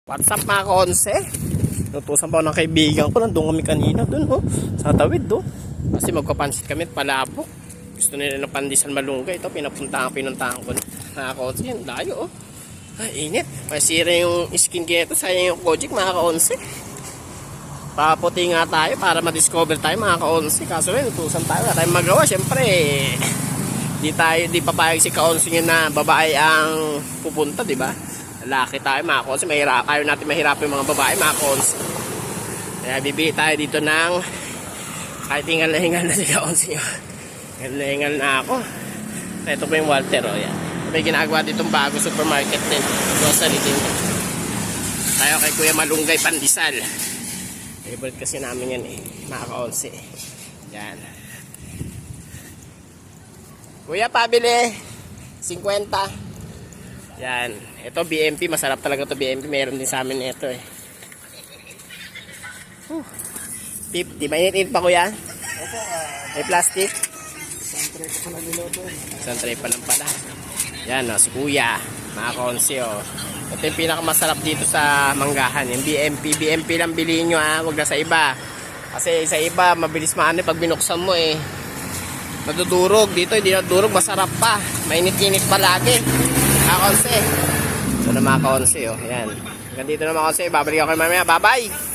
What's up mga ka-onse? Nutusan pa ako ng kaibigan ko. Nandun kami kanina dun sa tawid Kasi magpapansit kami at palabok. Gusto nila ng pandesal malunggay. Ito pinuntahan ko mga ka-onse. Yung layo Ay init. Masira yung skin ko. Sayang yung Kojic mga ka-onse. Paputi nga tayo para ma-discover tayo mga ka-onse. Kaso rin nutusan tayo. Wala tayong magawa. Siyempre di papayag si ka-onse na babae ang pupunta, diba? Laki tayo mga konsi, ayaw natin mahirap yung mga babae mga konsi. Kaya bibili tayo dito ng kahit hingal na si konsi nyo. Hingal na ako. Ito po yung Walter yan. May ginagawa ditong bago supermarket din, grocery din. Tayo kay Kuya Malunggay Pandesal. Favorite kasi namin yan mga konsi. Yan. Kuya, pabili 50. Yan. Ito BMP. Masarap talaga ito BMP. Meron din sa amin ito 50. Mainit-init pa kuya? May plastic? Isang tray pa lang pala. Yan si kuya. Mga konsi Ito yung pinakamasarap dito sa manggahan. Yung BMP. BMP lang bilihin nyo Huwag na sa iba. Kasi sa iba mabilis maano pag binuksan mo nadudurog. Dito hindi nadudurog. Masarap pa. Mainit-init pa lagi. Mga konse. So na mga konse yan. Hanggang dito na mga konse. Babalik ako mamaya. Bye bye.